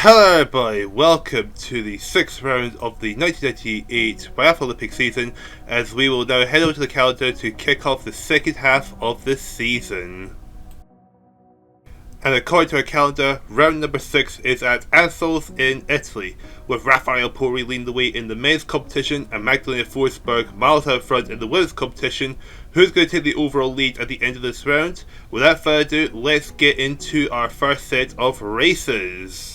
Hello everybody, welcome to the 6th round of the 1998 Biathlon Olympic season, as we will now head over to the calendar to kick off the second half of this season. And according to our calendar, round number 6 is at Ansols in Italy, with Raffaele Porri leading the way in the men's competition and Magdalena Forsberg miles out front in the women's competition. Who's going to take the overall lead at the end of this round? Without further ado, let's get into our first set of races.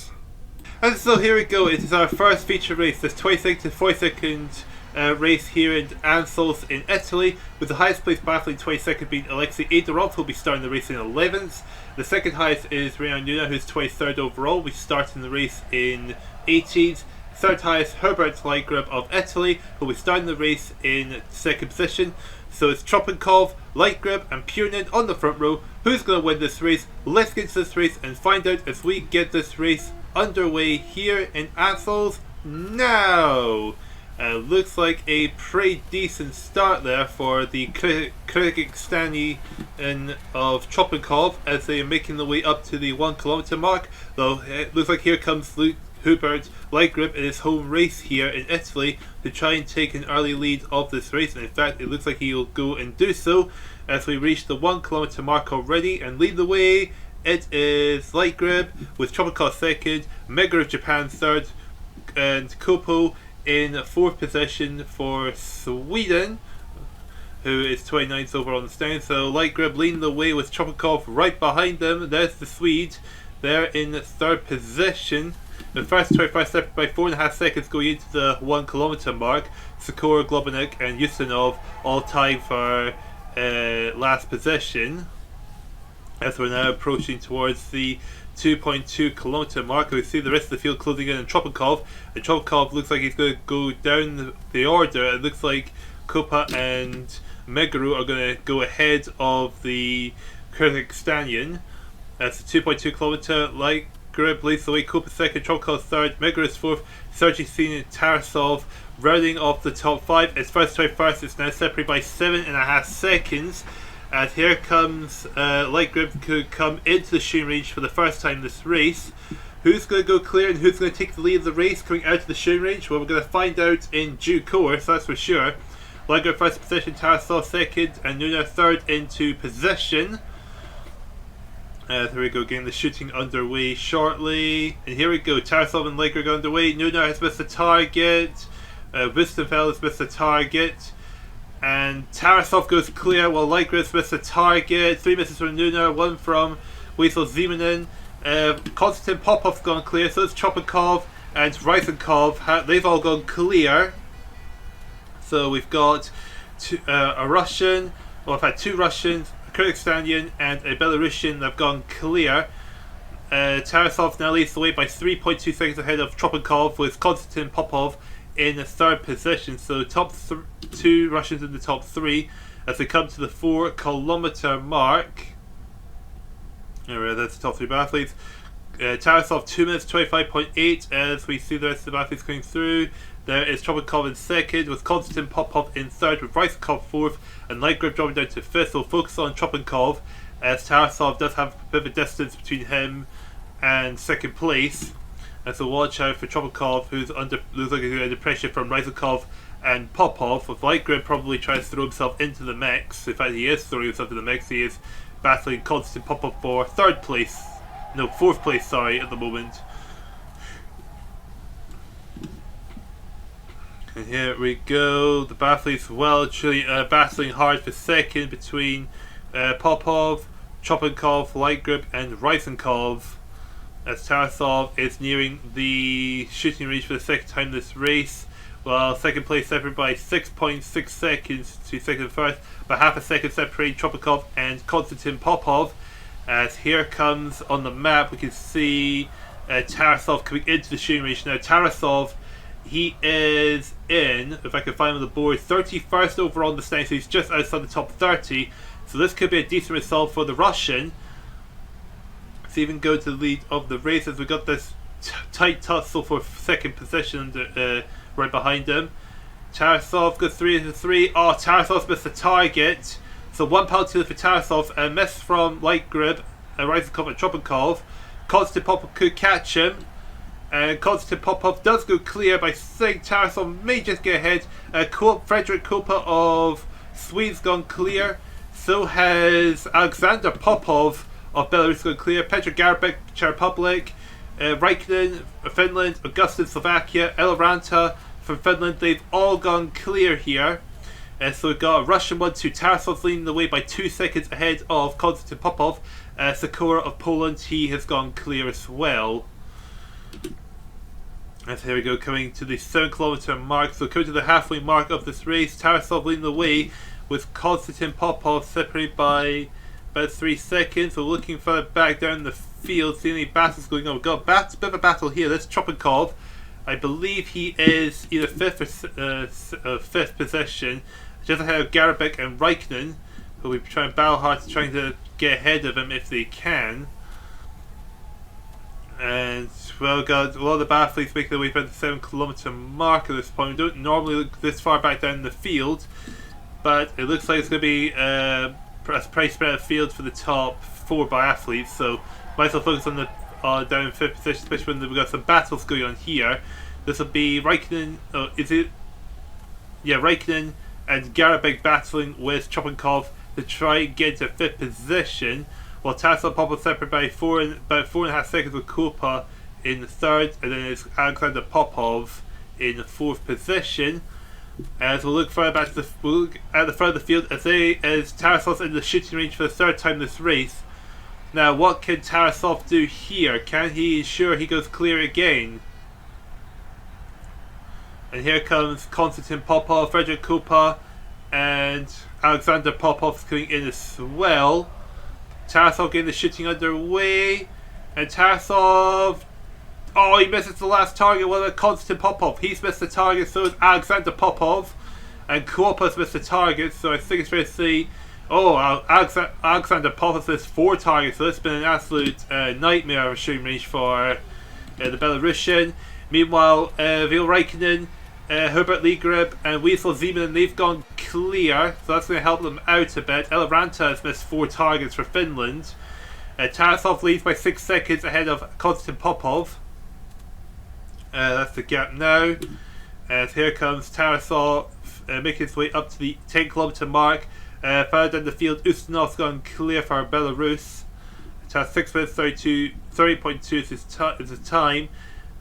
And so here we go, it is our first feature race, this 22nd to 42nd race here in Ansols in Italy, with the highest placed biathlete 22nd being Alexei Adorov, who will be starting the race in 11th. The second highest is Renan Nuna, who's 23rd overall, we start in the race in 18th. Third highest, Herbert Lightgrub of Italy, who will be starting the race in second position. So it's Tropenkov, Lightgrub and Purnin on the front row. Who's going to win this race? Let's get to this race and find out as we get this race underway here in Ansols now. Looks like a pretty decent start there for the Kyrgyzstani of Tropenkov as they are making their way up to the 1 kilometer mark. Though it looks like here comes Hubert Lightgrip in his home race here in Italy to try and take an early lead of this race, and in fact it looks like he'll go and do so as we reach the 1 kilometer mark already. And lead the way it is Lightgrip with Tropenkov second, Mega of Japan third, and Kopo in fourth position for Sweden, who is 29th overall on the stand. So Lightgrip leading the way with Tropenkov right behind them. There's the Swede there in third position. The first 25 separate by 4.5 seconds going into the 1 kilometer mark. Sikora, Globanek and Ustinov all tied for last position, as we're now approaching towards the 2.2 kilometer mark. We see the rest of the field closing in on Tropenkov, and Tropenkov looks like he's going to go down the order. It looks like Kopa and Megaru are going to go ahead of the Kyrgyzstanian. That's the 2.2 kilometer. Lightgrip leads the way, Kopa second, Tropenkov third, Megaru is fourth, Sergei Sin and Tarasov rounding off the top 5. It's first to first, it's now separated by 7.5 seconds. And here comes Lightgrip, who come into the shooting range for the first time this race. Who's going to go clear and who's going to take the lead of the race coming out of the shooting range? Well, we're going to find out in due course, that's for sure. Lightgrip first position, Tarasov second, and Nuna third into position. There we go, getting the shooting underway shortly. And here we go, Tarasov and Lightgrip go underway. Nuna has missed the target. Wistenfeld has missed the target. And Tarasov goes clear while Lightgrip missed the target. 3 misses from Nuna, 1 from Weisel Zimmerman. Konstantin Popov's gone clear, so it's Tropenkov and Ryzenkov. They've all gone clear. So we've got a Russian, well, I've had 2 Russians, a Kyrgyzstanian and a Belarusian that have gone clear. Tarasov now leads the way by 3.2 seconds ahead of Tropenkov, with Konstantin Popov in the third position. So top 2 Russians in the top 3 as they come to the 4 kilometer mark. Anyway, that's the top 3 biathletes. Tarasov 2 minutes 25.8 as we see the rest of the biathletes coming through. There is Tropenkov in second, with Konstantin Popov in third, with Ryzenkov fourth, and Lightgrip dropping down to fifth. So focus on Tropenkov, as Tarasov does have a bit of a distance between him and second place. And so watch out for Tropenkov, who's looks like he's under pressure from Ryzenkov and Popov, with Lightgrip probably trying to throw himself into the mix. In fact, he is throwing himself into the mix. He is battling Konstantin Popov for fourth place, at the moment. And here we go, the biathletes well truly battling hard for second between Popov, Tropenkov, Lightgrip and Ryzenkov, as Tarasov is nearing the shooting range for the second time this race. Well, second place separated by 6.6 seconds to second and first, but half a second separating Tropenkov and Konstantin Popov. As here comes on the map, we can see Tarasov coming into the shooting range. Now Tarasov, he is in, if I can find him on the board, 31st overall in the standings, so he's just outside the top 30. So this could be a decent result for the Russian to even go to the lead of the race, as we got this tight tussle for second position right behind him. Tarasov goes 3 into 3. Oh, Tarasov missed the target. So 1 penalty for Tarasov, a miss from Lightgrip, Ryzenkov and Tropenkov. Konstantin Popov could catch him. And Konstantin Popov does go clear, but I think Tarasov may just get ahead. Frederick Kopa of Sweden's gone clear. So has Alexander Popov of Belarus gone clear. Petr Garabek, Czech Republic. Raikkonen, Finland. Augustin, Slovakia. Eloranta from Finland. They've all gone clear here. So we've got a Russian 1-2. Tarasov's leading the way by 2 seconds ahead of Konstantin Popov. Sakura of Poland, he has gone clear as well. And so here we go, coming to the 7-kilometer mark. So coming to the halfway mark of this race, Tarasov leading the way with Konstantin Popov separated by about 3 seconds. So looking further back down the field, seeing any battles going on. We've got a bit of a battle here. That's Tropenkov. I believe he is either 5th or 5th position. Just ahead of Garabek and Raikkonen, who will be trying battle hard, trying to get ahead of him if they can. And well, got a lot of the Biathletes making their way about the 7-kilometer mark at this point. We don't normally look this far back down the field, but it looks like it's going to be a pretty spread of field for the top 4 Biathletes. So might as well focus on the down in 5th position, especially when we've got some battles going on here. This will be Raikkonen. Raikkonen and Garabek battling with Tropenkov to try and get to 5th position, while Tarasov Popov separate by about 4.5 seconds with Kopa in the 3rd, and then it's Alexander Popov in the 4th position. As we'll look further back to we'll look at the front of the field as Tarasov's in the shooting range for the 3rd time this race. Now, what can Tarasov do here? Can he ensure he goes clear again? And here comes Konstantin Popov, Frederick Kopa, and Alexander Popov's coming in as well. Tarasov getting the shooting underway, and Tarasov, he misses the last target. What about Konstantin Popov? He's missed the target, so is Alexander Popov, and Kopa's missed the target. So I think it's fair to say, Alexander Popov missed 4 targets. So it's been an absolute nightmare of a shooting range for the Belarusian. Meanwhile, Vil Raikkonen, Herbert Liegrib and Wiesel Zeman, they've gone clear, so that's going to help them out a bit. Eloranta has missed 4 targets for Finland. Tarasov leads by 6 seconds ahead of Konstantin Popov. That's the gap now. As here comes Tarasov making his way up to the 10-kilometer mark. Further down the field, Ustinov's gone clear for Belarus. It has 6 minutes 30.2 is his time.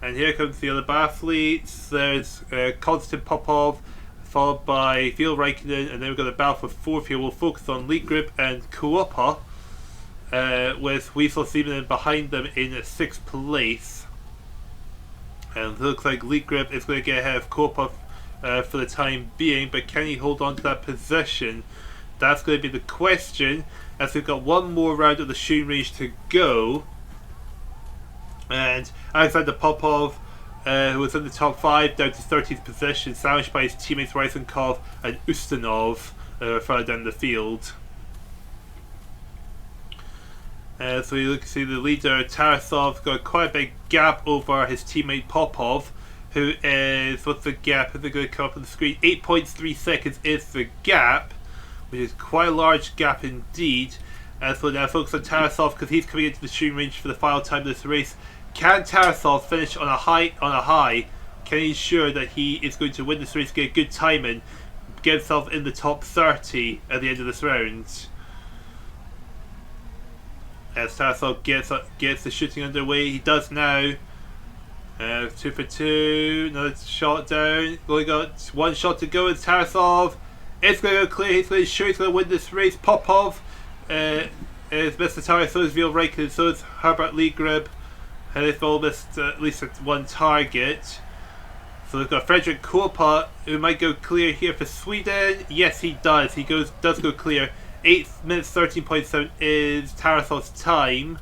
And here comes the other Biathletes. There's Konstantin Popov, followed by Vil Raikkonen, and then we've got the battle for 4th here. We'll focus on Liegrib and Kuopa, with Wiesel Zeman behind them in 6th place. And it looks like Liegrib is going to get ahead of Kuopa for the time being, but can he hold on to that position? That's going to be the question, as we've got one more round of the shooting range to go. And Alexander Popov, who was in the top 5, down to 13th position, sandwiched by his teammates Ryzenkov and Ustinov further down the field. So you can see the leader Tarasov got quite a big gap over his teammate Popov, who is, what's the gap? Is it going to come up on the screen? 8.3 seconds is the gap, which is quite a large gap indeed. So we'll now focus on Tarasov because he's coming into the shooting range for the final time of this race. Can Tarasov finish on a high? Can he ensure that he is going to win this race, get good timing, get himself in the top 30 at the end of this round? As Tarasov gets the shooting underway, he does now. 2 for 2, another shot down. Only got 1 shot to go. It's Tarasov. It's going to go clear. He's going to show he's going to win this race. Popov is missed the target. So is Vil Raikkonen. So is Herbert Liegrib. And they've all missed at least 1 target. So we've got Frederick Kopa, who might go clear here for Sweden. Yes, he does. He does go clear. 8 minutes 13.7 is Tarasov's time.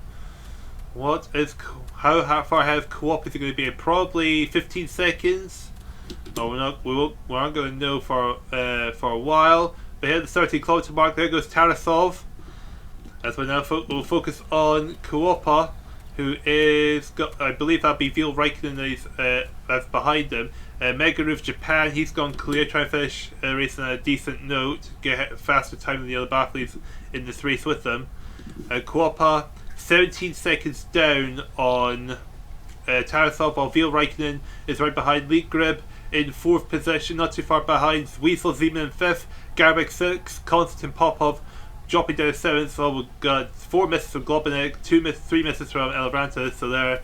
How far ahead of Kopa is it going to be? Probably 15 seconds. No, we aren't going to know for a while. But here at the 13-kilometer mark, there goes Tarasov. As we'll focus on Kopa, who is, I believe that'll be Vil Raikkonen that's behind him. Megaroof Japan, he's gone clear, trying to finish a race on a decent note, get a faster time than the other Biathletes in this race with them. Kopa, 17 seconds down on Tarasov, while Vil Raikkonen is right behind Lietgrib in 4th position, not too far behind. Wiesel Zeman in 5th, Garbeck 6th, Konstantin Popov dropping down to 7th. So we've got 4 misses from Globenek, 3 misses from Elevranta, so they're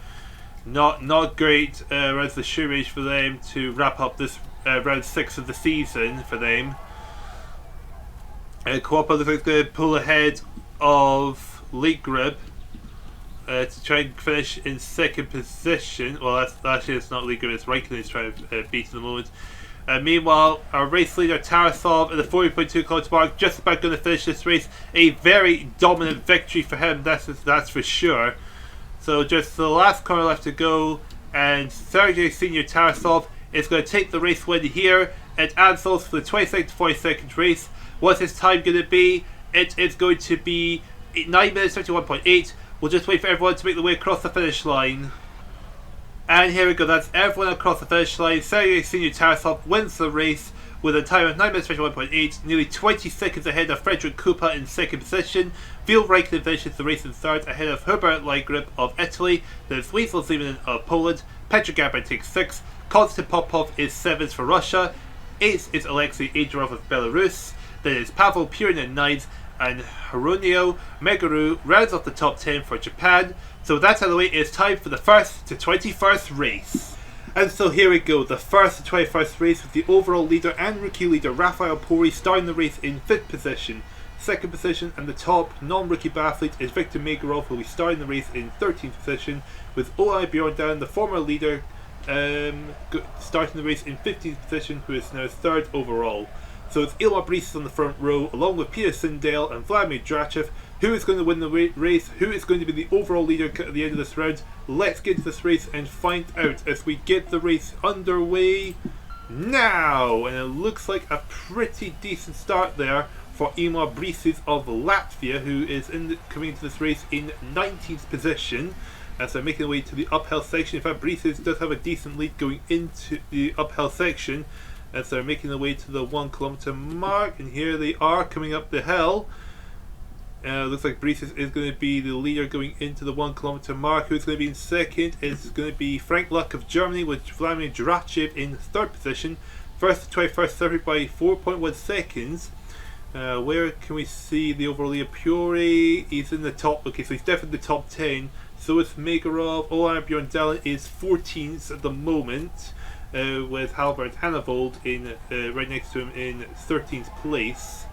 not great rounds of the race for them to wrap up this round 6 of the season for them. Kawapa looks like going to pull ahead of Lietgrib to try and finish in 2nd position. Well, actually it's not Lietgrib, it's Raikkonen who's trying to beat at the moment. Meanwhile, our race leader Tarasov at the 40.2 km mark, just about going to finish this race. A very dominant victory for him, that's for sure. So just the last corner left to go, and Sergei Senior Tarasov is going to take the race win here at Ansels for the 22nd to 42nd race. What's his time going to be? It is going to be 9 minutes 51.8. We'll just wait for everyone to make the way across the finish line. And here we go, that's everyone across the finish line. Sergei Senior Tarasov wins the race with a time of 9 minutes 51.8, nearly 20 seconds ahead of Frederick Kupa in 2nd position. Vil Raikkonen finishes the race in 3rd, ahead of Hubert Lietgrib of Italy. There's Wiesel Zeman of Poland. Petr Garbeck takes 6th. Konstantin Popov is 7th for Russia. 8th is Alexei Agerov of Belarus. Then it's Pavel Purin in 9th, and Haruno Meguru rounds off the top 10 for Japan. So that's out of the way. It's time for the 1st to 21st race. And so here we go, the 1st to 21st race with the overall leader and rookie leader Rafael Pori starting the race in 5th position. 2nd position and the top non-rookie biathlete is Viktor Megurov, who will be starting the race in 13th position, with Olai Bjorndalen, the former leader, starting the race in 15th position, who is now 3rd overall. So it's Ilmar Brices on the front row, along with Peter Sindel and Vladimir Drachev. Who is going to win the race? Who is going to be the overall leader at the end of this round? Let's get into this race and find out as we get the race underway now. And it looks like a pretty decent start there for Ilmar Brices of Latvia, who is coming into this race in 19th position as they're making their way to the uphill section. In fact, Brices does have a decent lead going into the uphill section as they're making their way to the 1 kilometer mark, and here they are coming up the hill. Looks like Brices is going to be the leader going into the 1 kilometer mark. Who's going to be in 2nd is going to be Frank Luck of Germany, with Vladimir Drachev in 3rd position. 1st to 21st separated by 4.1 seconds. Where can we see the overall leader? Puri, he's in the top. Okay, so he's definitely the top 10. So is Megurov. Olai Bjorndalen is 14th at the moment, with Halvard Hannavold in right next to him in 13th place.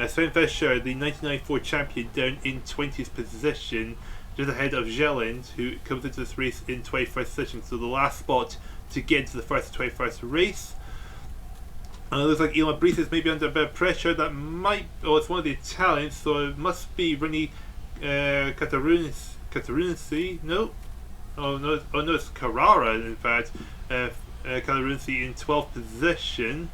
Sven Fischer, the 1994 champion, down in 20th position, just ahead of Jelland, who comes into this race in 21st position. So the last spot to get into the 1st to 21st race. It looks like Ilmar Brices may be under a bit of pressure. That might... Oh, it's one of the Italians, so it must be Rini Catarunzi. No? Oh no, it's Carrara, in fact. Catarunzi in 12th position.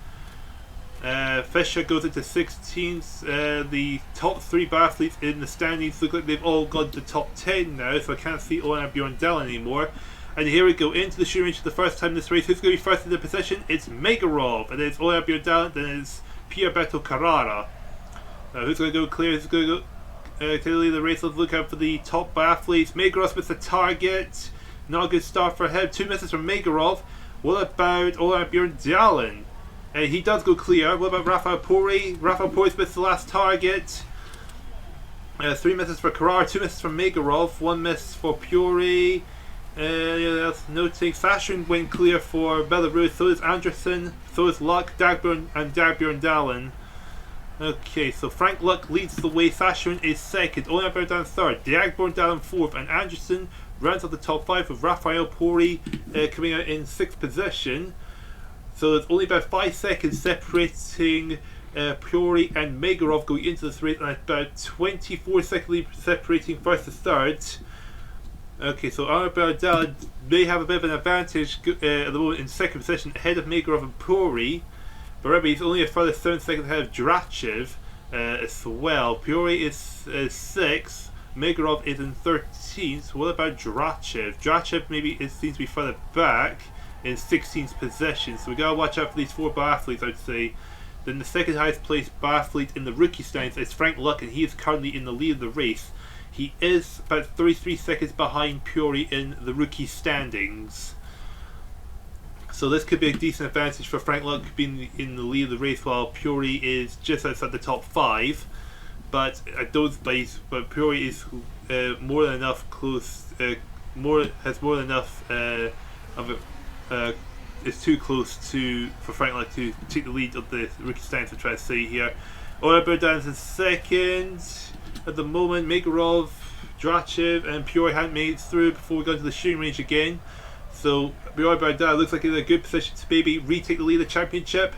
Fischer goes into 16th. The top 3 biathletes in the standings look like they've all gone to top 10 now, so I can't see Olaf Bjorndalen anymore. And here we go into the shooting range for the first time in this race. Who's going to be first in the position? It's Megurov, and then it's Olaf Bjorndalen, then it's Pierberto Carrara. Who's going to go clear? Who's going to go clearly the race? Let's look out for the top biathletes. Megurov missed the target. Not a good start for him. 2 misses from Megurov. What about Olaf Bjorndalen? He does go clear. What about Rafael Pori? Rafael Pori's missed the last target. 3 misses for Carrara, 2 misses from Megurov, 1 miss for Puri. That's noting. Sashin went clear for Belarus, so is Anderson, so is Luck, Dagbjorn, and Bjorndalen. Okay, so Frank Luck leads the way, Sashin is 2nd, Olaf Bjorndalen 3rd, Bjorndalen 4th, and Anderson rounds up the top 5 with Rafael Pori coming out in 6th position. So there's only about 5 seconds separating Puri and Megurov going into this race, and about 24 seconds separating 1st to 3rd. Okay, so Bjorndalen may have a bit of an advantage at the moment in 2nd position ahead of Megurov and Puri. But remember, he's only a further 7 seconds ahead of Drachev as well. Puri is 6th, Megurov is in 13th. What about Drachev? Drachev maybe seems to be further back in 16th position, so we gotta watch out for these 4 biathletes, I'd say. Then the second highest placed biathlete in the rookie standings is Frank Luck, and he is currently in the lead of the race. He is about 33 seconds behind Puri in the rookie standings. So this could be a decent advantage for Frank Luck being in the lead of the race, while Puri is just outside the top 5. But but Puri is more than enough close. Has more than enough is too close for Frank Luck to take the lead of the rookie standings. I'm trying to say here. Oya Berdan's in second at the moment. Megorov, Drachev, and Puri hadn't made it through before we go into the shooting range again. So Oya Berdan looks like he's in a good position to maybe retake the lead of the championship.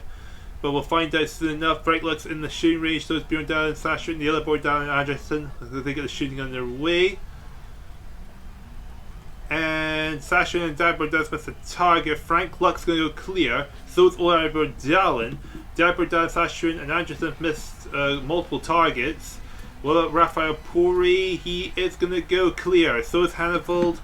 But we'll find out soon enough. Frank Luck's in the shooting range. So is Bjorn Dahl and Sasha, and the other boy down in Anderson. They get the shooting on their way. And Sasha and Dabber does miss the target. Frank Luck's going to go clear. So is Oya Berdan. Dabber, Sasha and Anderson missed multiple targets. What about Rafael Puri? He is going to go clear. So is Hannavold,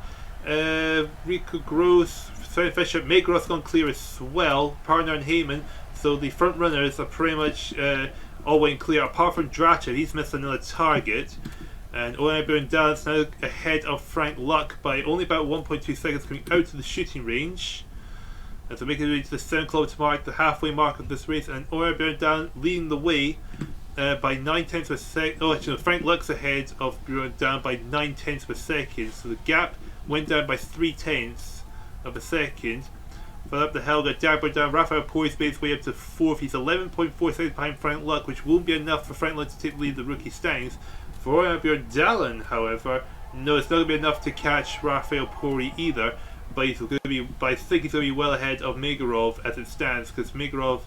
Rico Gross, Sven Fischer. Megrov's gone clear as well. Parner and Heyman. So the front runners are pretty much all went clear, apart from Drachev. He's missed another target. And Oya Berdan is now ahead of Frank Luck by only about 1.2 seconds coming out of the shooting range. As we make it to the 7 km mark, the halfway mark of this race, and Oya Berdan leading the way by 9/10 of a second. Oh, actually, no, Frank Luck's ahead of Berdan by 9/10 of a second. So the gap went down by 3/10 of a second. But up the Helga, Berdan, Rafael Puri's made his way up to 4th. He's 11.4 seconds behind Frank Luck, which won't be enough for Frank Luck to take the lead of the rookie standings. For Oya Berdan, however, no, it's not going to be enough to catch Rafael Puri either. But he's going to be. But I think he's going to be well ahead of Megorov as it stands, because Megorov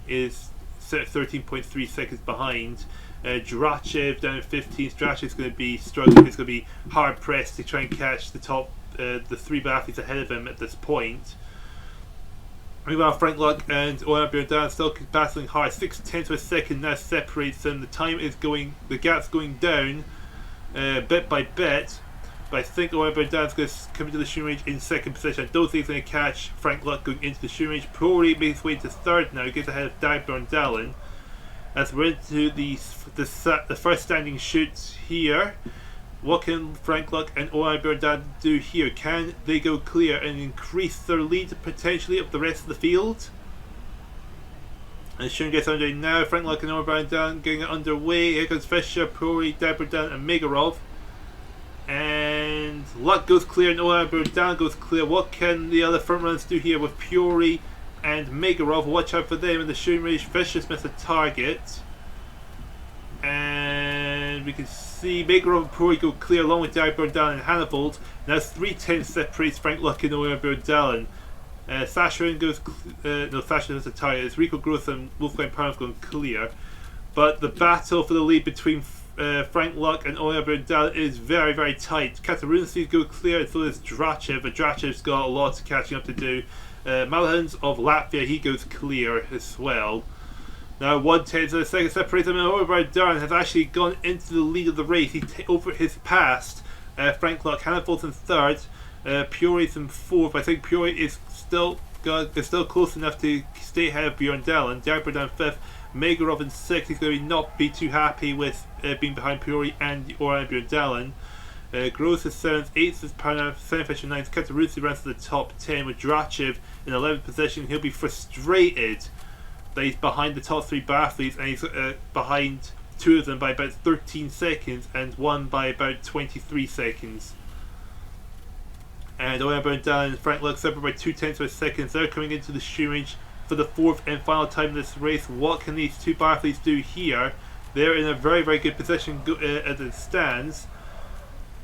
is 13.3 seconds behind. Drachev down at 15th. Drachev's going to be struggling. He's going to be hard pressed to try and catch the top, the 3 biathletes ahead of him at this point. Meanwhile, Frank Luck and Oya Berdan still battling hard. 6/10 of a second now separates them. The gap's going down bit by bit. But I think Oya Berdan's going to come into the shooting range in second position. I don't think he's going to catch Frank Luck going into the shooting range. Puri makes his way to 3rd now. He gets ahead of Bjorn Dahl. As we're into the first standing shoot here. What can Frank Luck and Oya Berdan do here? Can they go clear and increase their lead potentially of the rest of the field? And shooting gets underway now. Frank Luck and Oya Berdan getting it underway. Here comes Fischer, Puri, Berdan, and Megorov. And Luck goes clear and Oya Berdan goes clear. What can the other front runners do here with Puri and Megorov? Watch out for them in the shooting range. Fischer's missed a target. And we can see Megorov and Puri go clear along with Berdan and Hannavold. Now 3/10 separates Frank Luck and Oya Berdan. Sasha goes Sasha has a target. It's Rico Gross and Wolfgang Parnov going clear. But the battle for the lead between Frank Luck and Oya Berdan is very, very tight. Katarunsi go clear, and so does Drachev. But Drachev's got a lot of catching up to do. Malahans of Latvia, he goes clear as well. Now 1/10 of a second separates him, and Oya Berdan has actually gone into the lead of the race. He's passed Frank Luck. Hannavold's in 3rd. Puri's in 4th. I think Puri is still close enough to stay ahead of Bjorn Dahl. Berdan 5th. Megorov in 6th. He's going to not be too happy with being behind Puri and Oya Berdan. Gross is 7th, 8th is Parnov, 7th Fischer 9th. Katarunsi runs to the top 10 with Drachev in 11th position. He'll be frustrated that he's behind the top 3 biathletes, and he's behind 2 of them by about 13 seconds and 1 by about 23 seconds. And Oya Berdan and Frank Luck separate by 2/10 of a second. They're coming into the shooting range for the 4th and final time in this race. What can these 2 biathletes do here? They're in a very, very good position as it stands.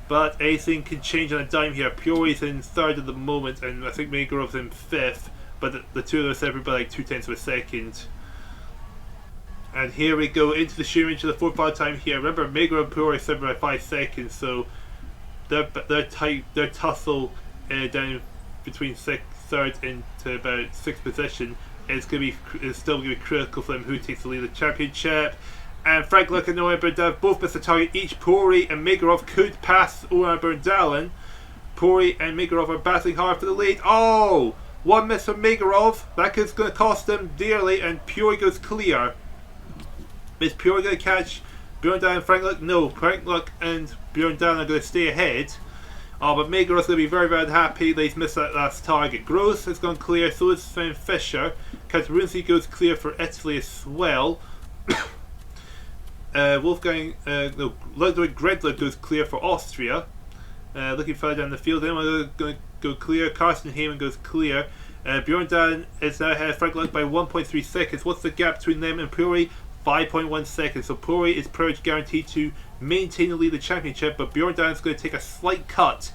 But anything can change on a dime here. Puri's in 3rd at the moment, and I think Megorov's in 5th. But the 2 of them separate by like 2/10 of a second. And here we go into the shooting range for the 4th final time here. Remember, Megorov and Puri separate by 5 seconds, so their tussle down between 3rd into about 6th position is still going to be critical for them who takes the lead of the championship. And Frank Luck and Oya Berdan both missed a target each. Puri and Megorov could pass Oya Berdan. Puri and Megorov are battling hard for the lead. Oh! One miss from Megorov. That is going to cost them dearly, and Puri goes clear. Is Puri going to catch Bjorn Dahl and Frank Luck? No, Frank Luck and Bjorn Dahl are going to stay ahead. But Megarov's going to be very, very unhappy that he's missed that last target. Gross has gone clear, so is Sven Fischer. Katarunzi goes clear for Italy as well. Ludwig Gredler goes clear for Austria. Looking further down the field, anyone going to go clear? Carsten Heyman goes clear. Bjorn Dahl is now ahead of Frank Luck by 1.3 seconds. What's the gap between them and Puri? 5.1 seconds. So Puri is pretty much guaranteed to maintain the lead of the championship, but Bjorn Dahl is going to take a slight cut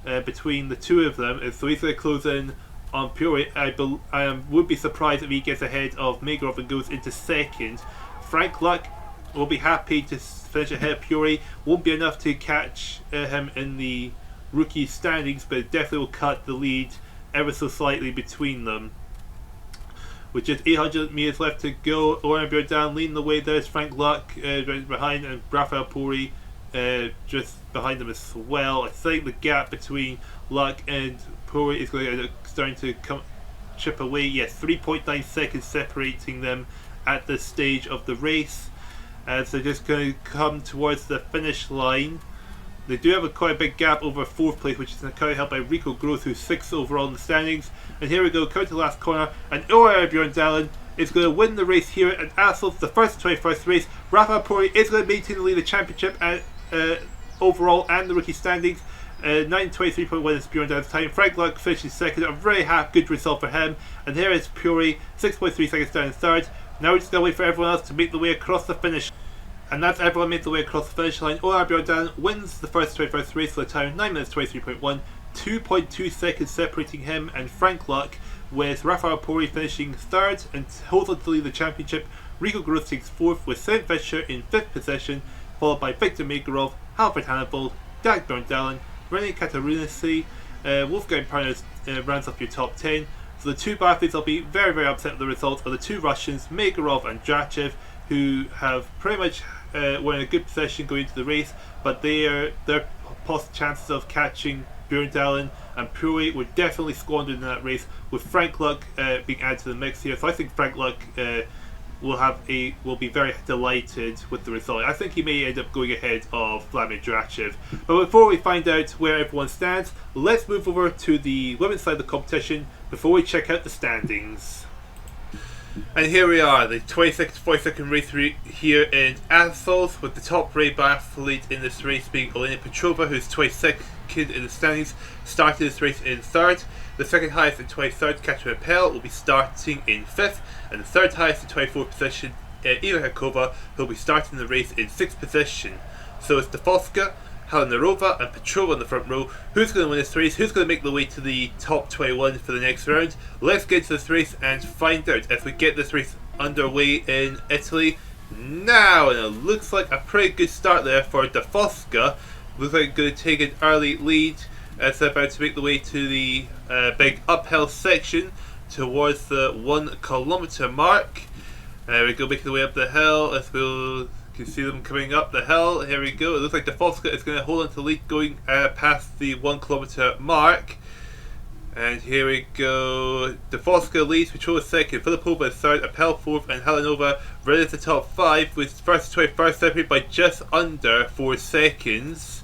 between the two of them. So he's going to close in on Puri. I would be surprised if he gets ahead of Megarov and goes into second. Frank Luck will be happy to finish ahead of Puri. Won't be enough to catch him in the rookie standings, but it definitely will cut the lead ever so slightly between them. With just 800 meters left to go, Oren Bjorn Dahl leading the way. There's Frank Luck right behind, and Rafael Puri just behind them as well. I think the gap between Luck and Puri is going to starting to chip away. Yes, 3.9 seconds separating them at this stage of the race. So they're just going to come towards the finish line. They do have quite a big gap over 4th place, which is currently held by Rico Groth, who's 6th overall in the standings. And here we go, coming to the last corner, and Oren Bjorn Dahl is going to win the race here at Asselt, the first and 21st race. Rafael Puri is going to maintain the lead of the championship at, overall and the rookie standings. 9:23.1 is Bjorn Dahl's time. Frank Luck finishes second, a very good result for him. And here is Puri, 6.3 seconds down in third. Now we're just going to wait for everyone else to make the way across the finish. And that's everyone made the way across the finish line. Oren Bjorn Dahl wins the first 21st race with a time 9 minutes 23.1, 2.2 seconds separating him and Frank Luck, with Rafael Puri finishing third and holds on to lead the championship. Rico Groth takes fourth, with Sven Fischer in 5th position, followed by Viktor Megarov, Halford Hannibal, Dag Bjorn Dahl, René Katarunasi, Wolfgang Parnas rounds up your top 10. So the two biathletes will be very, very upset with the results are the two Russians, Megarov and Drachev, who have pretty much were in a good position going into the race, but their chances of catching Bjorn Dahl and Puri were definitely squandered in that race, with Frank Luck being added to the mix here. So I think Frank Luck will be very delighted with the result. I think he may end up going ahead of Vladimir Drachev. But before we find out where everyone stands, let's move over to the women's side of the competition before we check out the standings. And here we are, the 22nd to 42nd race here in Asselt, with the top rated biathlete in this race being Elena Petrova, who's 22nd in the standings, started this race in 3rd. The second highest and 23rd, Katarina Pell, will be starting in 5th, and the third highest and 24th position, Eva Hakova, who will be starting the race in 6th position. So it's Defoska, Halinarova and Petrova in the front row. Who's going to win this race? Who's going to make the way to the top 21 for the next round? Let's get into this race and find out as we get this race underway in Italy now. And it looks like a pretty good start there for Defoska. Looks like going to take an early lead as they're about to make the way to the big uphill section towards the 1 kilometre mark. We go making the way up the hill as we'll can see them coming up the hill. Here we go. It looks like Defoska is going to hold on to the lead going past the 1 kilometre mark. And here we go. Defoska leads, Petrova second, Filipova third, Appel fourth, and Halinova right at the top 5, with first to 21st separated by just under 4 seconds.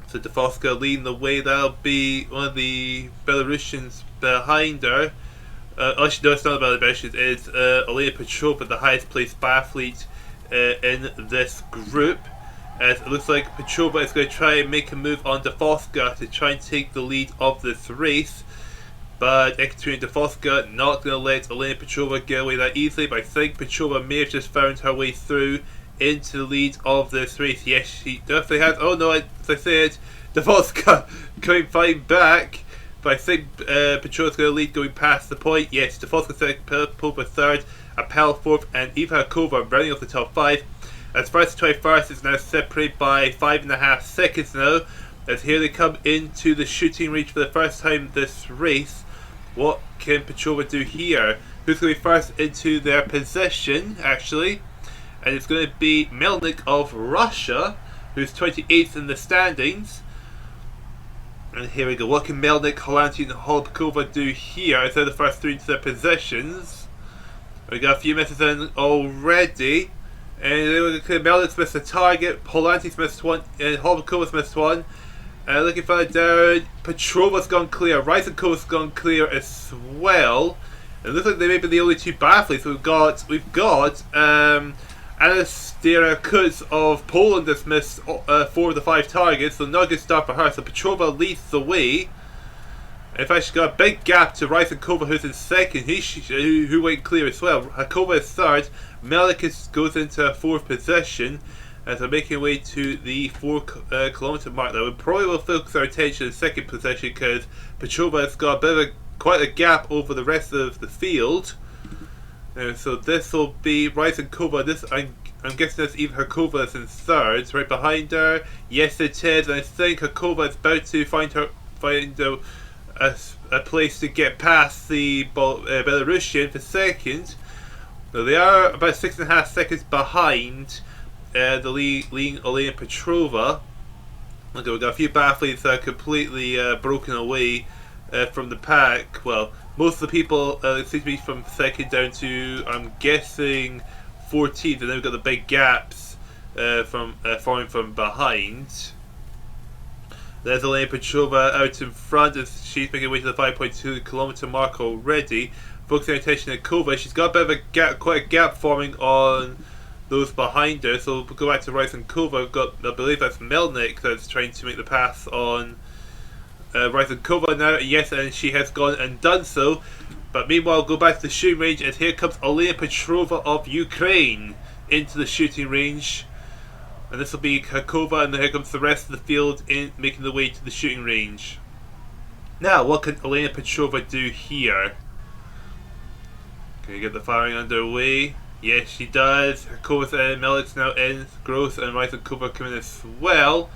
So Defoska leading the way. That'll be one of the Belarusians behind her. Actually, no, it's not about the Belarusians. It's Elena Petrova, the highest placed biathlete in this group. As it looks like Petrova is going to try and make a move on Defoska to try and take the lead of this race. But Ekaterina Defoska not going to let Elena Petrova get away that easily. But I think Petrova may have just found her way through into the lead of this race. Yes, she definitely has. Oh no, as I said, Defoska coming fine back. But I think Petrova's going to lead going past the point. Yes, Defoska second, Petrova third, Appel fourth, and Eva Hakova running off the top 5. As first to 21st is now separated by 5.5 seconds now. As here they come into the shooting range for the first time this race. What can Petrova do here? Who's going to be first into their position, actually? And it's going to be Melnik of Russia, who's 28th in the standings. And here we go. What can Melnik, Holanty, and Holubkova do here as they're the first three into their positions? We got a few misses in already. And they were clear. Melnick's missed a target. Polanski's missed one. And Holbakova's missed one. Looking further down, Petrova's gone clear. Rysenkova's gone clear as well. And it looks like they may be the only two biathletes. We've got Anastasia Kutz of Poland that's missed 4 of the 5 targets, so not a good start for her. So Petrova leads the way. In fact, she's got a big gap to Rysenkova, who's in second, who went clear as well. Hakova is third. Melnick goes into 4th position as they're making way to the 4-kilometre mark. Now, we probably will focus our attention in 2nd position because Petrova has got a bit of quite a gap over the rest of the field. So this will be Rysenkova. I'm guessing that's even Hakova is in 3rd, right behind her. Yes, it is. And I think Hakova is about to find a place to get past the Belarusian for 2nd. Now they are about 6.5 seconds behind the leading Elena Petrova. Okay, we've got a few biathletes that are completely broken away from the pack. Well, most of the people seem to be from 2nd down to, I'm guessing, 14th, and then we've got the big gaps forming from behind. There's Elena Petrova out in front as she's making her way to the 5.2 kilometre mark already. Focusing our attention on Kova, she's got a bit of a gap, quite a gap forming on those behind her. So we'll go back to Rysenkova. We've got, I believe that's Melnick that's trying to make the pass on Rysenkova now. Yes, and she has gone and done so. But meanwhile, go back to the shooting range as here comes Elena Petrova of Ukraine into the shooting range. And this will be Hakova, and then here comes the rest of the field in making the way to the shooting range. Now, what can Elena Petrova do here? Can you get the firing underway? Yes, she does. Hakova's in, Melnick's now in, Gross and Rysenkova coming as well.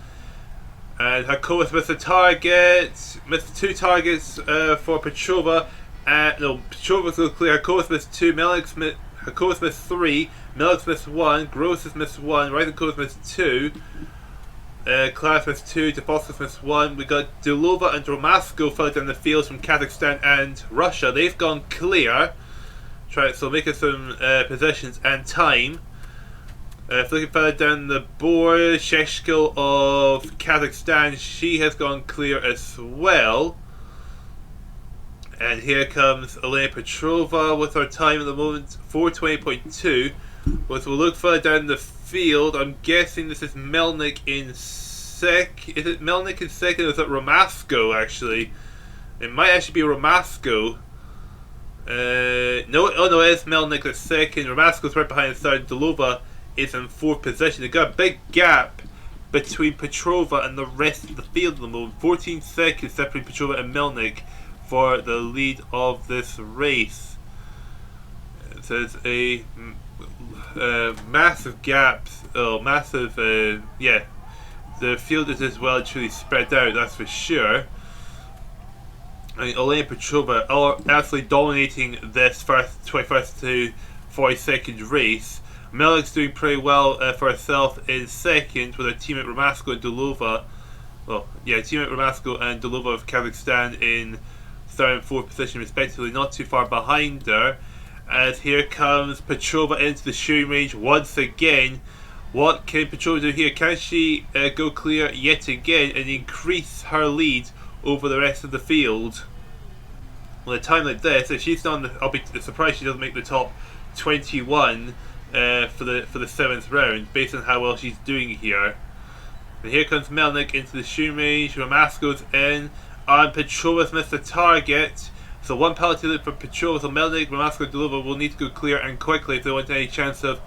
And Hakova's missed a target. Missed 2 targets for Petrova. No, Petrova's going to clear. Hakova's missed 2. Hakova's missed 3. Melnick's missed 1. Gross has missed 1. Rysenkova's missed 2. Klaas missed 2. Defoska's missed 1. We got Dulova and Romasko further down the field from Kazakhstan and Russia. They've gone clear. So making some possessions and time. Looking further down the board, Sheshkil of Kazakhstan, she has gone clear as well. And here comes Elena Petrova with her time at the moment, 4:20.2. As we'll look further down the field, I'm guessing this is Melnick in sec. Is it Melnick in second or is it Romasko actually? It might actually be Romasko. No, it is Melnick at second. Romasko's right behind third. Dulova is in 4th position. They've got a big gap between Petrova and the rest of the field at the moment. 14 seconds separating Petrova and Melnick for the lead of this race. So it's a massive gaps. Oh, massive. Yeah, the field is as well truly spread out. That's for sure. I mean, Elena Petrova are absolutely dominating this first 21st to 42nd race. Melnick's doing pretty well for herself in second with her teammate Romasko and Dulova. Well, yeah, teammate Romasko and Dulova of Kazakhstan in 3rd and 4th position respectively, not too far behind her. As here comes Petrova into the shooting range once again. What can Petrova do here? Can she go clear yet again and increase her lead over the rest of the field? Well, at a time like this, if she's done, I'll be surprised she doesn't make the top 21 for the 7th round, based on how well she's doing here. And here comes Melnick into the shooting range. Romasko's in, and Petrova's missed the target. So one penalty for Petrova. So Melnick, Romasko, and Dulova will need to go clear and quickly if they want any chance of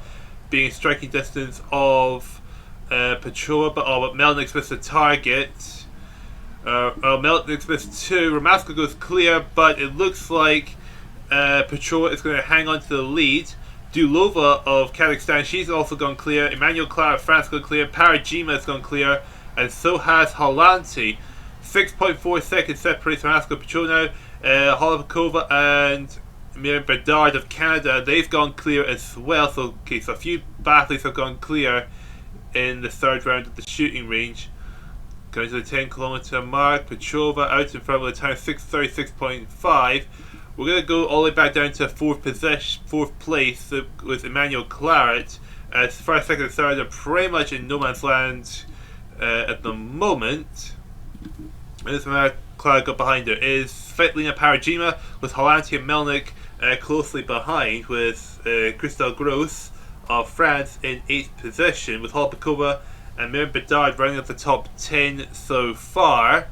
being in striking distance of Petrova. But Melnick's missed the target. Melnick's missed 2. Romasko goes clear, but it looks like Petrova is going to hang on to the lead. Dulova of Kazakhstan, she's also gone clear. Emmanuel Clara of France gone clear. Parajima has gone clear, and so has Holanti. 6.4 seconds separates Romasko and Petrova now. Holubkova and Miriam Bedard of Canada, they've gone clear as well. So, okay, so a few biathletes have gone clear in the 3rd round of the shooting range. Going to the 10-kilometre mark, Petrova out in front with a time of 6:36.5. We're going to go all the way back down to 4th place with Emmanuel Claret. As first, second, and third are pretty much in no man's land at the moment. And this McLeod got behind her is Svetlana Parajima with Holanti and Melnick closely behind, with Christelle Gross of France in 8th position, with Holpakova and Miriam Bedard running up the top 10 so far.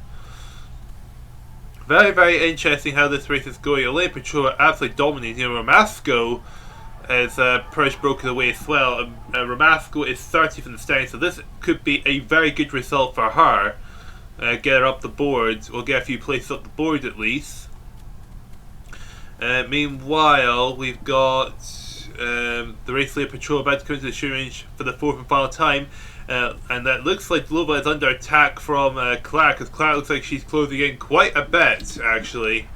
Very, very interesting how this race is going. Elena Petrova absolutely dominating here. Romasco is pretty much broken away as well. Romasco is 30th in the standings, so this could be a very good result for her. Get her up the board, or get a few places up the board at least. Meanwhile, we've got the race leader Petrova about to come to the shooting range for the 4th and final time. And that looks like Lova is under attack from Clark, because Clark looks like she's closing in quite a bit, actually.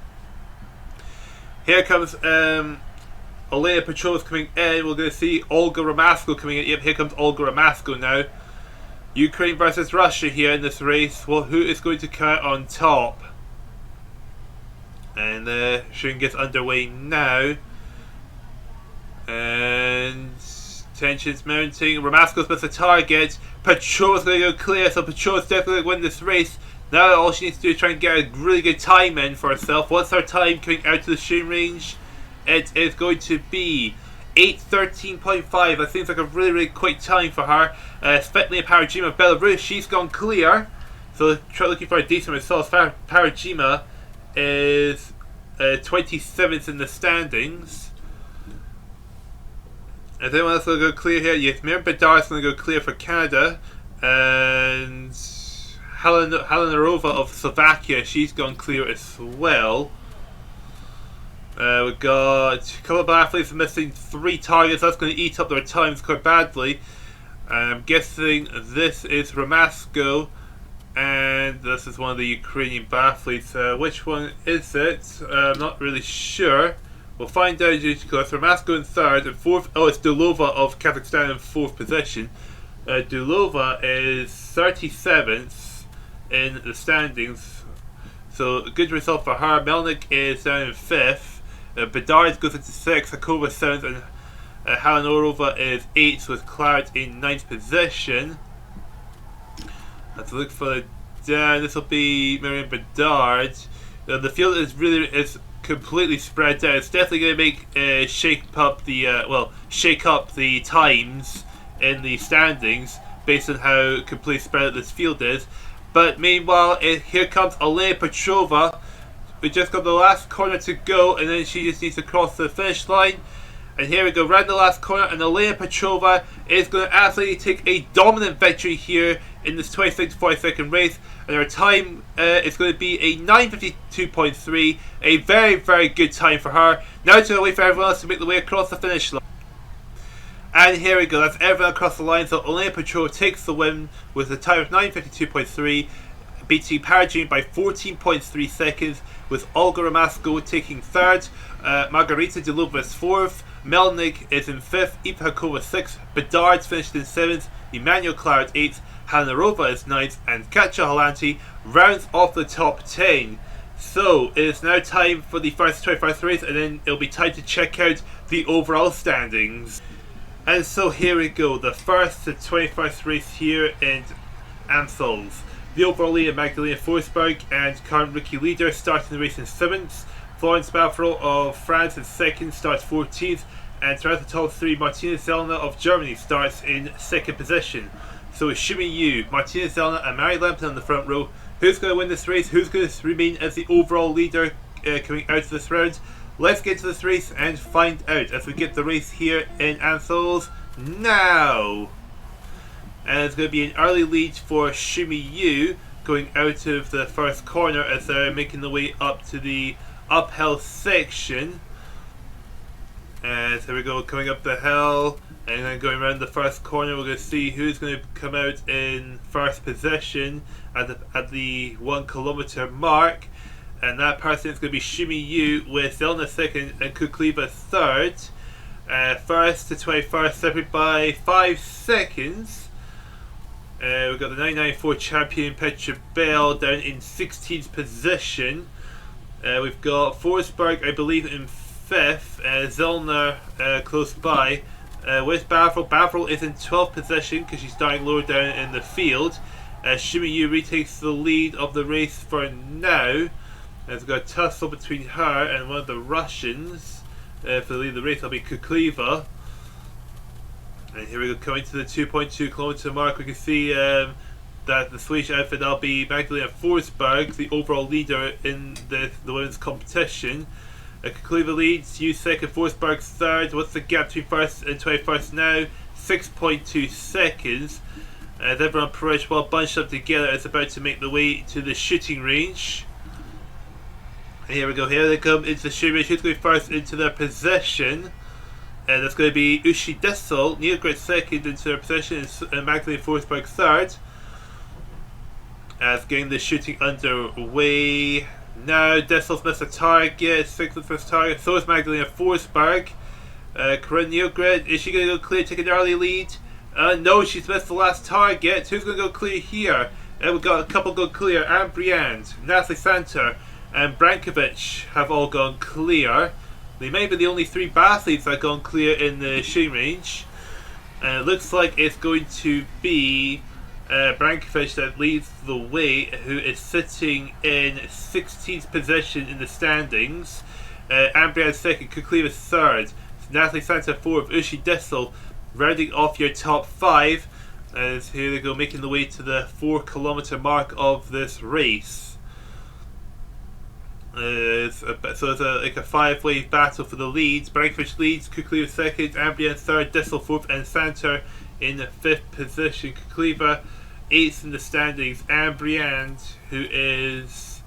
Here comes Elena Petrova's coming in. We're going to see Olga Romasco coming in. Yep, here comes Olga Romasco now. Ukraine versus Russia here in this race. Well, who is going to come out on top? And shooting gets underway now. And tensions mounting. Romasco's missed the target. Petrova's going to go clear, so Petrova's definitely going to win this race. Now all she needs to do is try and get a really good time in for herself. What's her time coming out to the shooting range? It is going to be 8:13.5. That seems like a really, really quick time for her. Svetlana Parajima of Belarus, she's gone clear. So try looking for a decent result. Parajima is 27th in the standings. Is anyone else going to go clear here? Yes, Miriam Bedard is going to go clear for Canada. And Helenarova of Slovakia, she's gone clear as well. We've got a couple of athletes missing 3 targets. That's going to eat up their times quite badly. I'm guessing this is Romasco, and this is one of the Ukrainian biathletes. Which one is it? I'm not really sure. We'll find out due to class. Romasco in 3rd, and 4th. Oh, it's Dulova of Kazakhstan in 4th position. Dulova is 37th in the standings, so a good result for her. Melnick is down in 5th. Bedard goes into 6th, Akova 7th, and Halanorova is 8th, with Claret in 9th position. Let's look further down. This will be Miriam Bedard. The field is completely spread out. It's definitely going to make shake up the times in the standings based on how completely spread out this field is. But meanwhile, here comes Elena Petrova. We just got the last corner to go, and then she just needs to cross the finish line. And here we go, round the last corner, and Elena Petrova is going to absolutely take a dominant victory here in this 26 to 40-second race. And her time is going to be a 9:52.3, a very, very good time for her. Now it's going to wait for everyone else to make the way across the finish line. And here we go, that's everyone across the line. So Elena Petrova takes the win with a time of 9:52.3, beating Parajin by 14.3 seconds, with Olga Romasco taking 3rd, Margarita Dulova is 4th, Melnick is in 5th, Ipakova 6th, Bedard's finished in 7th, Emmanuel Claret 8th, Hanarova is 9th, and Katja Holanti rounds off the top 10. So it is now time for the first 21st race, and then it'll be time to check out the overall standings. And so here we go, the first to 21st race here in Anthals. The overall leader Magdalena Forsberg and current rookie leader starting the race in 7th. Florence Balfro of France in 2nd, starts 14th. And throughout the top 3, Martina Zellner of Germany starts in 2nd position. So assuming you, Martina Zellner and Mary Lampton on the front row, who's going to win this race? Who's going to remain as the overall leader coming out of this round? Let's get to this race and find out as we get the race here in Anthals now. And it's going to be an early lead for Shumi Yu going out of the first corner as they're making the way up to the uphill section. And so we go, coming up the hill and then going around the first corner. We're going to see who's going to come out in first position at the 1 kilometer mark. And that person is going to be Shumi Yu with Zelna 2nd and Kukleva 3rd. First to 21st, separated by 5 seconds. We've got the 994 champion Petra Bell down in 16th position. We've got Forsberg, I believe, in 5th. Zellner close by. With Biathlon is in 12th position because she's starting lower down in the field. Shimi Yu retakes the lead of the race for now. There's got a tussle between her and one of the Russians. For the lead of the race, that'll be Kukleva. And here we go, coming to the 2.2 kilometer mark. We can see that the Swedish outfit, that'll be Magdalena Forsberg, the overall leader in the women's competition. Kukleva leads, Yu second, Forsberg third. What's the gap between first and 21st now? 6.2 seconds. As everyone pretty well bunched up together, is about to make the way to the shooting range. And here we go, here they come into the shooting range. Who's going first into their position? And that's going to be Ushi Dessel, Nielgren second into their position, and Magdalena Forsberg third. As getting the shooting underway now. Dessel's missed a target, sixth missed target, so is Magdalena Forsberg. Corinne Nielgren, is she going to go clear, take an early lead? No, she's missed the last target. Who's going to go clear here? We've got a couple go clear. Anne Briand, Natalie Santer, and Brankovic have all gone clear. They may be the only 3 Biathletes that have gone clear in the shooting range. And it looks like it's going to be Brankovic that leads the way, who is sitting in 16th position in the standings. Anne Briand second, Kukleva third, Natalie Santer fourth, Ushi Dessel rounding off your top 5. As here they go, making the way to the 4 kilometer mark of this race. So it's like a 5-way battle for the leads. Brankovic leads, Kukleva second, Anne Briand third, Dessel fourth, and Santer in 5th position. Kukleva 8th in the standings. Anne Briand, who is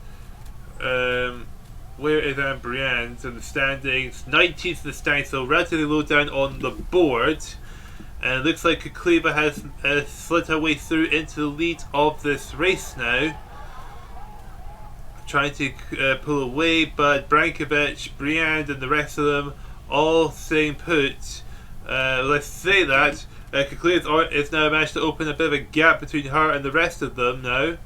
where is Anne Briand in the standings? 19th in the standings, so relatively low down on the board. And it looks like Kukleva has slid her way through into the lead of this race now. Trying to pull away, but Brankovic, Briand, and the rest of them all staying put. Let's say that Kukleva is now managed to open a bit of a gap between her and the rest of them now.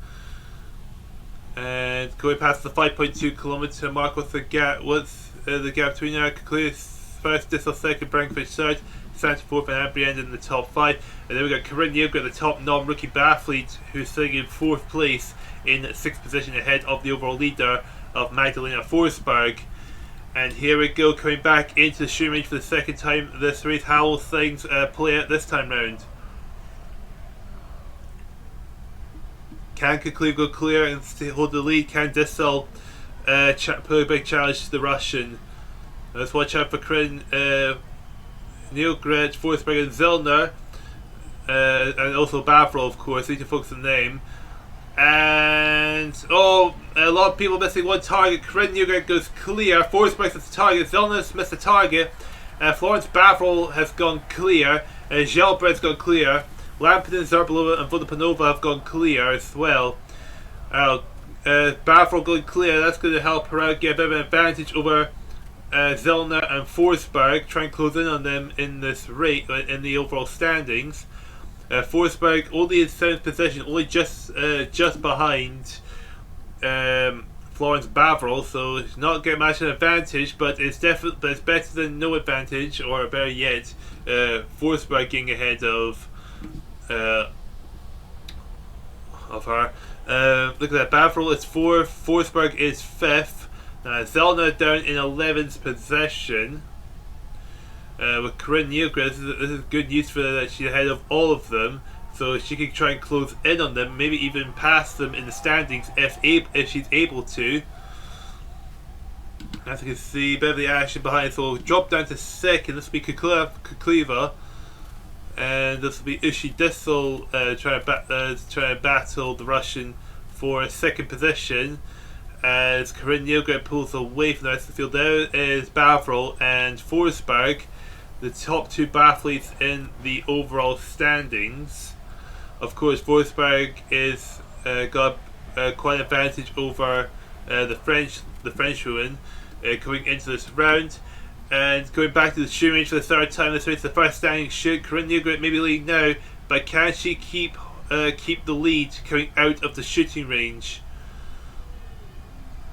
And going past the 5.2 kilometer mark, what's the gap? What's the gap between her? Kukleva first, Dissel second, Brankovic third, Santer fourth, and Anne Briand in the top 5. And then we got Corinne Nielgren, the top non-rookie biathlete, who's sitting in 4th place in 6th position ahead of the overall leader of Magdalena Forsberg. And here we go, coming back into the shooting range for the second time this race. How will things play out this time round? Can Kukleva go clear and hold the lead? Can Dissel put a big challenge to the Russian? Let's watch out for Corinne Nielgren, Forsberg, and Zellner, and also Bavro, of course. Need to focus on the name. And a lot of people missing one target. Corinne Nielgren goes clear. Forsberg missed the target. Zellner's missed the target. Florence Bavro has gone clear. Gelbred's gone clear. Lampinen, Zarbalova, and Vodopanova have gone clear as well. Bavro going clear. That's going to help her out, get a bit of an advantage over Zellner and Forsberg. Try and close in on them in this rate in the overall standings. Forsberg only in 7th position, only just behind Florence Bavro, so not getting much of an advantage, but it's better than no advantage, or better yet, Forsberg getting ahead of her. Look at that, Bavro is 4th, Forsberg is 5th, Zellner down in 11th position. With Corinne Nielgren, this is good news for her that she's ahead of all of them, so she can try and close in on them, maybe even pass them in the standings if she's able to. As you can see, a bit of the action behind, so we'll drop down to 2nd. This will be Kukleva, and this will be Ushi Dissel trying to battle the Russian for 2nd position. As Corinne Nielgren pulls away from the rest of the field, there is Bavro and Forsberg, the top 2 biathletes in the overall standings. Of course, Forsberg is got quite an advantage over the French woman going into this round. And going back to the shooting range for the 3rd time this race, the first standing shoot. Corinne Nielgren maybe leading now, but can she keep the lead coming out of the shooting range?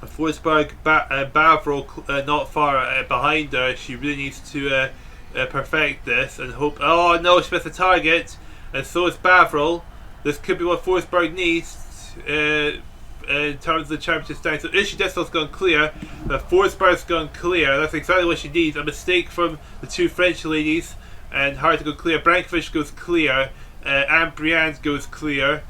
Forsberg and Bavro not far behind her. She really needs to perfect this and hope. Oh no, she missed the target, and so is Bavril. This could be what Forsberg needs in terms of the championship standing. So Ishii Dissel's gone clear, Forsberg's gone clear. That's exactly what she needs. A mistake from the two French ladies, and her to go clear. Brankovic goes clear, Anne Briand goes clear.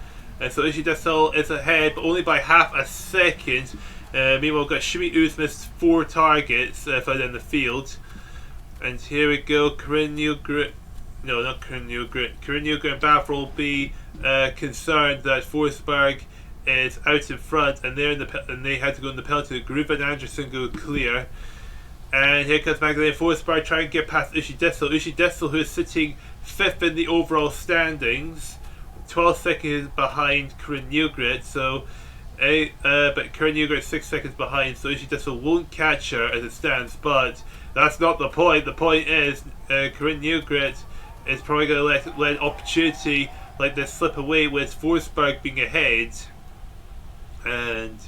So Ishii Dissel is ahead, but only by half a second. Meanwhile, we've got Shimi Ooze missed 4 targets further in the field. And here we go, Corinne Newgrit. No, not Corinne Newgrit. Corinne Newgrit and Bavril will be concerned that Forsberg is out in front, and they had to go in the penalty. Groove and Anderson go clear. And here comes Magdalena Forsberg trying to get past Ishii Dissel. Ishii Dissel, who is sitting 5th in the overall standings, 12 seconds behind Corinne Newgrit. So, but Corinne Newgrit is 6 seconds behind, so Ishii Dissel won't catch her as it stands. But that's not the point. The point is Corinne Newgrit is probably going to let an opportunity like this slip away with Forsberg being ahead. And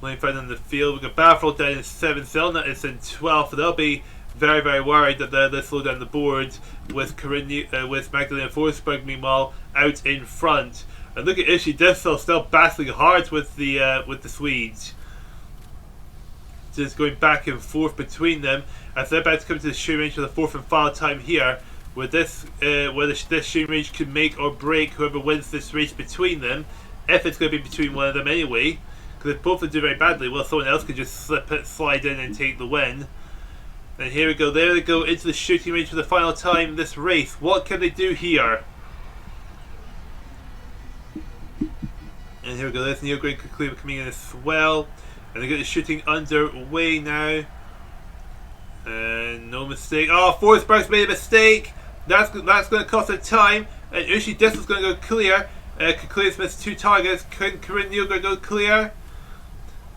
when we find in the field, we've got Bavril down in 7th, Zelna is in 12th. They'll be very, very worried that they'll slow down the board with with Magdalena Forsberg meanwhile out in front. And look at Ishii Dissel still battling hard with the Swedes. Just going back and forth between them as they're about to come to the shooting range for the 4th and final time here. Where this shooting range could make or break whoever wins this race between them. If it's going to be between one of them anyway, because if both of them do very badly, well, someone else could just slide in and take the win. And here we go, there they go into the shooting range for the final time this race. What can they do here? And here we go, there's Newgrit quickly coming in as well. And they get the shooting underway now. And no mistake. Oh, Forsberg's made a mistake! That's going to cost them time. And Ishii Dissel's going to go clear. Kuklia's missed 2 targets. Can Corinne Newgrit go clear?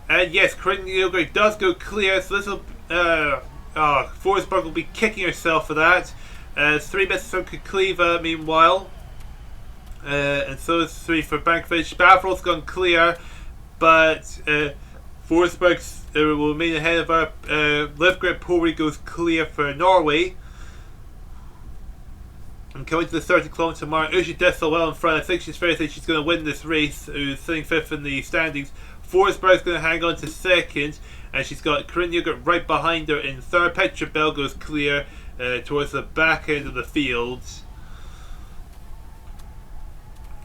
And yes, Corinne Newgrit does go clear. So this will. Forsberg will be kicking herself for that. 3 misses from Kukliva meanwhile. And so is 3 for Brankovic. Bavril's gone clear. But Forsberg will remain ahead of her. Livgren Pori goes clear for Norway. And coming to the 30-kilometre mark, Ishii Dissel well in front. I think she's fair to say she's going to win this race, who's sitting 5th in the standings. Forsberg's going to hang on to 2nd, and she's got Corinne Newgrit right behind her in 3rd. Petra Bell goes clear towards the back end of the field.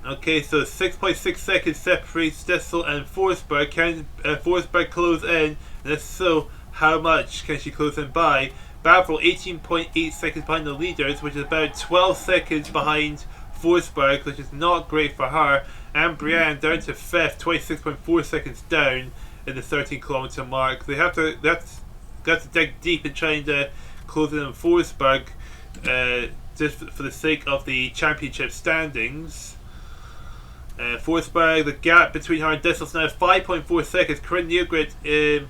Okay, so 6.6 seconds separates Dissel and Forsberg. Can Forsberg close in? And if so, how much can she close in by? Bavril 18.8 seconds behind the leaders, which is about 12 seconds behind Forsberg, which is not great for her. And Brienne down to 5th, 26.4 seconds down in the 13-kilometre mark. They have to dig deep in trying to close in on Forsberg, just for the sake of the championship standings. Forsberg, the gap between her and Dissel is now 5.4 seconds. Corinne Newgrit is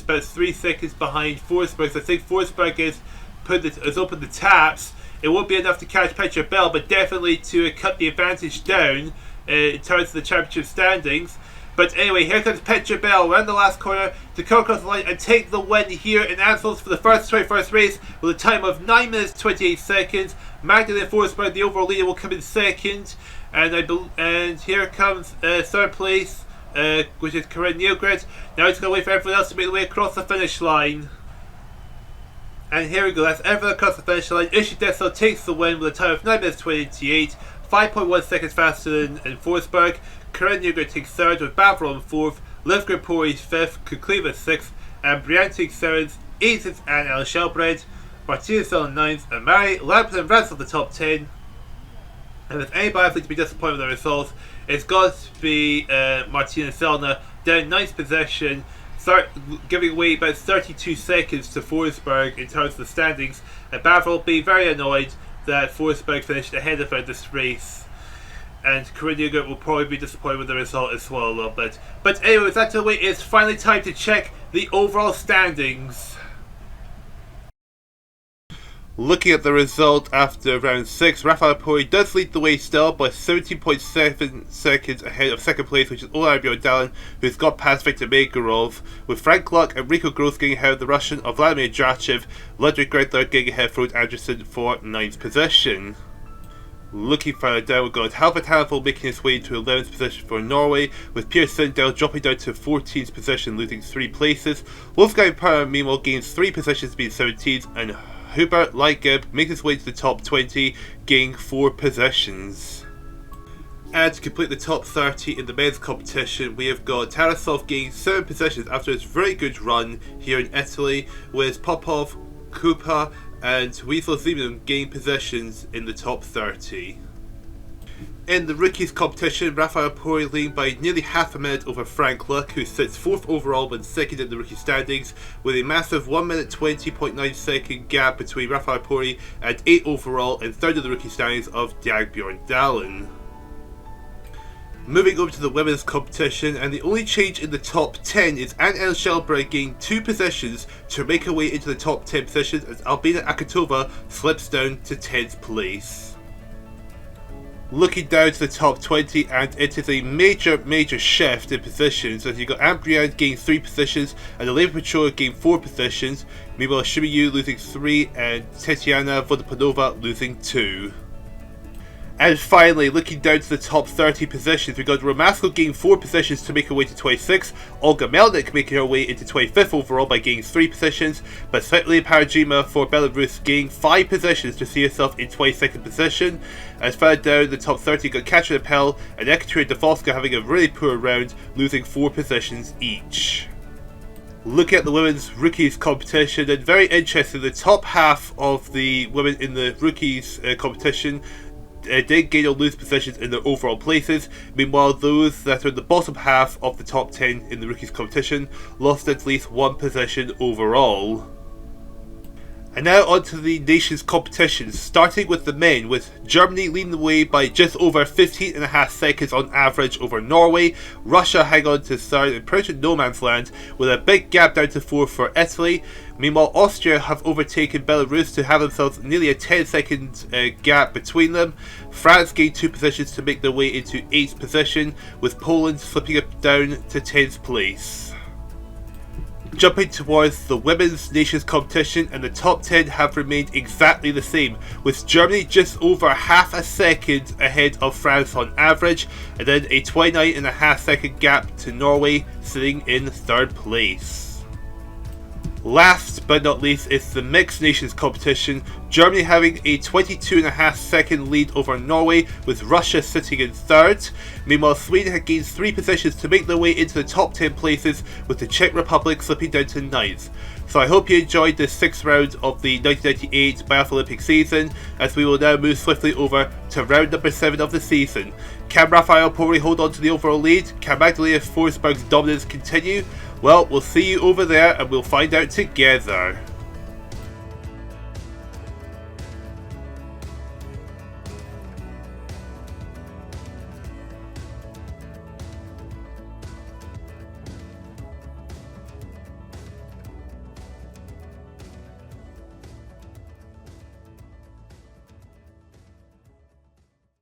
about 3 seconds behind Forsberg. So I think Forsberg has opened the taps. It won't be enough to catch Petra Bell, but definitely to cut the advantage down in terms of the championship standings. But anyway, here comes Petra Bell around the last corner to come across the line and take the win here in Ansels for the first 21st race with a time of 9 minutes 28 seconds. Magdalena Forsberg, the overall leader, will come in 2nd. And here comes 3rd place, which is Corinne Newgrit. Now it's going to wait for everyone else to make the way across the finish line. And here we go, that's everyone across the finish line. Ishii Dissel takes the win with a time of 9 minutes 28, 5.1 seconds faster than Forsberg. Corinne Newgrit takes 3rd with Bavril in 4th, Livgren Pori 5th, Kukliva 6th, and Brienne takes 7th, 8th and El Shelbred, Martina Sell in 9th, and Mary Lampton rounds off the top 10. And if any biathlete to be disappointed with the results, it's got to be Martina Selna down 9th position, giving away about 32 seconds to Forsberg in terms of the standings. And Bavril will be very annoyed that Forsberg finished ahead of her this race. And Corinne Newgrit will probably be disappointed with the result as well a little bit. But anyways, that's the way. It's finally time to check the overall standings. Looking at the result after round 6, Rafał Pori does lead the way still by 17.7 seconds ahead of second place, which is NGL Biathlon, who's got past Viktor Megorov, with Frank Luck and Rico Gross getting ahead of the Russian of Vladimir Drachev, Ludwig Greitler getting ahead of Frode Anderson for 9th position. Looking further down, we've got Halvard Hanvold making his way to 11th position for Norway, with Pierre Sundell dropping down to 14th position, losing 3 places. Wolfgang Parr meanwhile gains 3 positions, being 17th, and Hubert Leitgeb makes his way to the top 20, gaining 4 positions. And to complete the top 30 in the men's competition, we have got Tarasov gaining 7 positions after his very good run here in Italy, with Popov, Kupa and Wiesel Zimmermann gaining positions in the top 30. In the rookies competition, Rafał Pori leading by nearly half a minute over Frank Luck, who sits 4th overall but 2nd in the rookie standings, with a massive 1 minute 20.9 second gap between Rafał Pori and 8th overall and 3rd in the rookie standings of Dagbjorn Dahlen. Moving over to the women's competition, and the only change in the top 10 is Anne-Ellen Schellberg gaining 2 positions to make her way into the top 10 positions as Albina Akatova slips down to 10th place. Looking down to the top 20, and it is a major shift in positions, as you've got Anne Briand gaining 3 positions and Elena Petrova gaining 4 positions, meanwhile Shimiyu losing 3 and Tetiana Vodopanova losing 2. And finally, looking down to the top 30 positions, we've got Romasko gaining 4 positions to make her way to 26, Olga Melnik making her way into 25th overall by gaining 3 positions, but Svetlana Parajima for Belarus gaining 5 positions to see herself in 22nd position. As further down the top 30, we've got Katarina Pell and Ekaterina Davoska having a really poor round, losing 4 positions each. Looking at the women's rookies competition, and very interesting, the top half of the women in the rookies competition did gain or lose positions in their overall places. Meanwhile, those that are in the bottom half of the top 10 in the rookies competition lost at least 1 position overall. And now on to the nations competition, starting with the men, with Germany leading the way by just over 15.5 seconds on average over Norway, Russia hang on to 3rd in pretty no man's land with a big gap down to 4th for Italy. Meanwhile, Austria have overtaken Belarus to have themselves nearly a 10-second gap between them. France gained 2 positions to make their way into 8th position, with Poland slipping up down to 10th place. Jumping towards the women's nations competition, and the top 10 have remained exactly the same, with Germany just over half a second ahead of France on average, and then a 29.5 second gap to Norway sitting in 3rd place. Last but not least is the mixed nations competition, Germany having a 22.5 second lead over Norway, with Russia sitting in 3rd. Meanwhile, Sweden had gained 3 positions to make their way into the top 10 places, with the Czech Republic slipping down to 9th. So I hope you enjoyed this 6th round of the 1998 Biathlon Olympic season, as we will now move swiftly over to round number 7 of the season. Can Rafał Pori hold on to the overall lead? Can Magdalena Forsberg's dominance continue? Well, we'll see you over there and we'll find out together.